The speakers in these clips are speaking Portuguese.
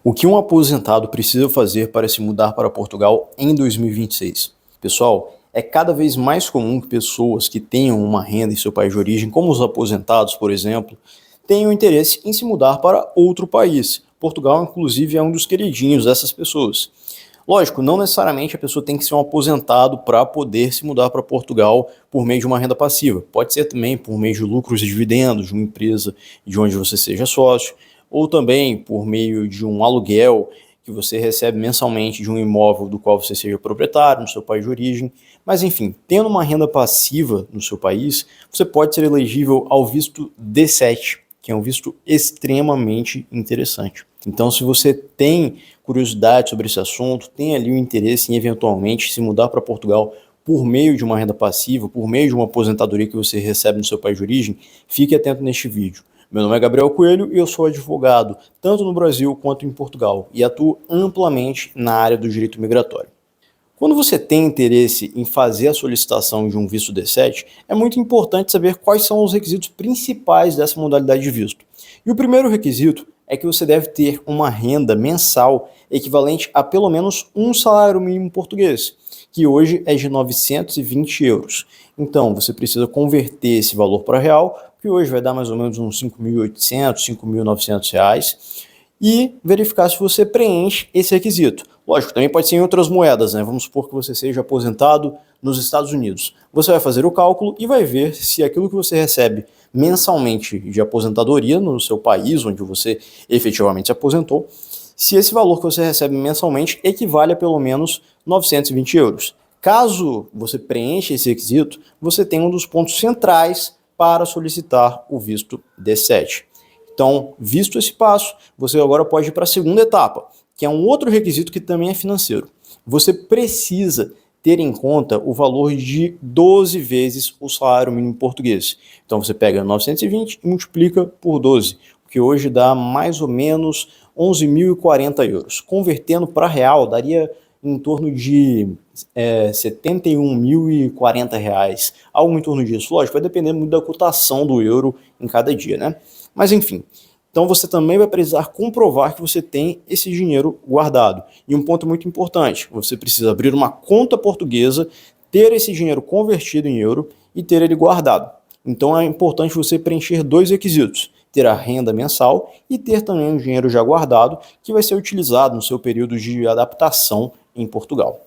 O que um aposentado precisa fazer para se mudar para Portugal em 2026? Pessoal, é cada vez mais comum que pessoas que tenham uma renda em seu país de origem, como os aposentados, por exemplo, tenham interesse em se mudar para outro país. Portugal, inclusive, é um dos queridinhos dessas pessoas. Lógico, não necessariamente a pessoa tem que ser um aposentado para poder se mudar para Portugal por meio de uma renda passiva. Pode ser também por meio de lucros e dividendos de uma empresa de onde você seja sócio, ou também por meio de um aluguel que você recebe mensalmente de um imóvel do qual você seja proprietário no seu país de origem. Mas enfim, tendo uma renda passiva no seu país, você pode ser elegível ao visto D7, que é um visto extremamente interessante. Então, se você tem curiosidade sobre esse assunto, tem ali o interesse em eventualmente se mudar para Portugal por meio de uma renda passiva, por meio de uma aposentadoria que você recebe no seu país de origem, fique atento neste vídeo. Meu nome é Gabriel Coelho e eu sou advogado, tanto no Brasil quanto em Portugal, e atuo amplamente na área do direito migratório. Quando você tem interesse em fazer a solicitação de um visto D7, é muito importante saber quais são os requisitos principais dessa modalidade de visto. E o primeiro requisito é que você deve ter uma renda mensal equivalente a pelo menos um salário mínimo português, que hoje é de 920 euros. Então, você precisa converter esse valor para real, que hoje vai dar mais ou menos uns 5.800, 5.900 reais, e verificar se você preenche esse requisito. Lógico, também pode ser em outras moedas, né? Vamos supor que você seja aposentado nos Estados Unidos. Você vai fazer o cálculo e vai ver se aquilo que você recebe mensalmente de aposentadoria no seu país, onde você efetivamente se aposentou, se esse valor que você recebe mensalmente equivale a pelo menos 920 euros. Caso você preencha esse requisito, você tem um dos pontos centrais para solicitar o visto D7. Então, visto esse passo, você agora pode ir para a segunda etapa, que é um outro requisito que também é financeiro. Você precisa ter em conta o valor de 12 vezes o salário mínimo português. Então, você pega 920 e multiplica por 12, o que hoje dá mais ou menos 11.040 euros. Convertendo para real, daria em torno de 71.040 reais, algo em torno disso. Lógico, vai depender muito da cotação do euro em cada dia, né? Mas enfim, então você também vai precisar comprovar que você tem esse dinheiro guardado. E um ponto muito importante, você precisa abrir uma conta portuguesa, ter esse dinheiro convertido em euro e ter ele guardado. Então é importante você preencher dois requisitos: ter a renda mensal e ter também um dinheiro já guardado que vai ser utilizado no seu período de adaptação em Portugal.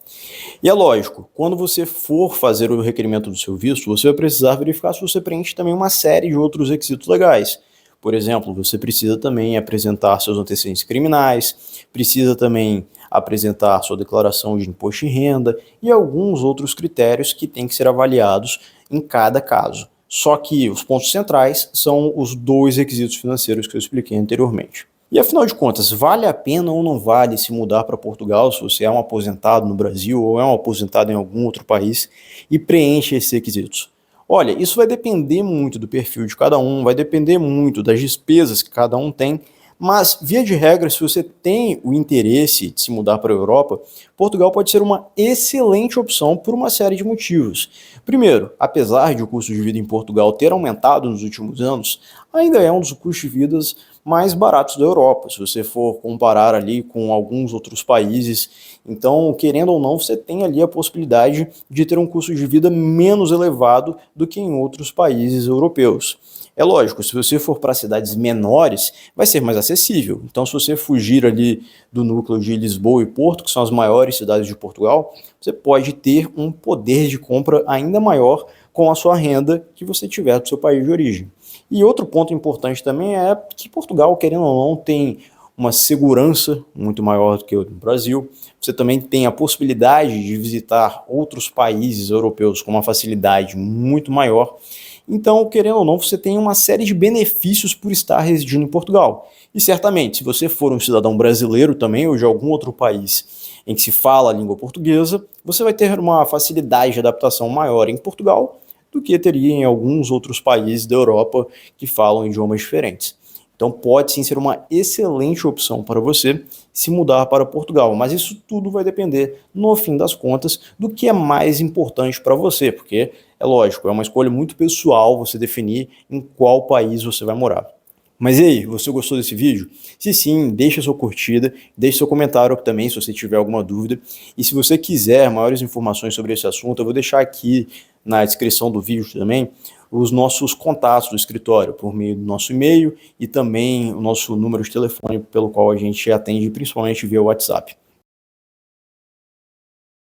E é lógico, quando você for fazer o requerimento do seu visto, você vai precisar verificar se você preenche também uma série de outros requisitos legais. Por exemplo, você precisa também apresentar seus antecedentes criminais, precisa também apresentar sua declaração de imposto de renda e alguns outros critérios que têm que ser avaliados em cada caso. Só que os pontos centrais são os dois requisitos financeiros que eu expliquei anteriormente. E afinal de contas, vale a pena ou não vale se mudar para Portugal se você é um aposentado no Brasil ou é um aposentado em algum outro país e preenche esses requisitos? Olha, isso vai depender muito do perfil de cada um, vai depender muito das despesas que cada um tem, mas, via de regra, se você tem o interesse de se mudar para a Europa, Portugal pode ser uma excelente opção por uma série de motivos. Primeiro, apesar de o custo de vida em Portugal ter aumentado nos últimos anos, ainda é um dos custos de vida mais baratos da Europa, se você for comparar ali com alguns outros países. Então, querendo ou não, você tem ali a possibilidade de ter um custo de vida menos elevado do que em outros países europeus. É lógico, se você for para cidades menores, vai ser mais acessível. Então, se você fugir ali do núcleo de Lisboa e Porto, que são as maiores cidades de Portugal, você pode ter um poder de compra ainda maior com a sua renda que você tiver do seu país de origem. E outro ponto importante também é que Portugal, querendo ou não, tem uma segurança muito maior do que o Brasil. Você também tem a possibilidade de visitar outros países europeus com uma facilidade muito maior. Então, querendo ou não, você tem uma série de benefícios por estar residindo em Portugal. E certamente, se você for um cidadão brasileiro também, ou de algum outro país em que se fala a língua portuguesa, você vai ter uma facilidade de adaptação maior em Portugal do que teria em alguns outros países da Europa que falam idiomas diferentes. Então pode sim ser uma excelente opção para você se mudar para Portugal, mas isso tudo vai depender, no fim das contas, do que é mais importante para você, porque é lógico, é uma escolha muito pessoal você definir em qual país você vai morar. Mas e aí, você gostou desse vídeo? Se sim, deixa sua curtida, deixe seu comentário também se você tiver alguma dúvida. E se você quiser maiores informações sobre esse assunto, eu vou deixar aqui na descrição do vídeo também os nossos contatos do escritório, por meio do nosso e-mail e também o nosso número de telefone pelo qual a gente atende principalmente via WhatsApp.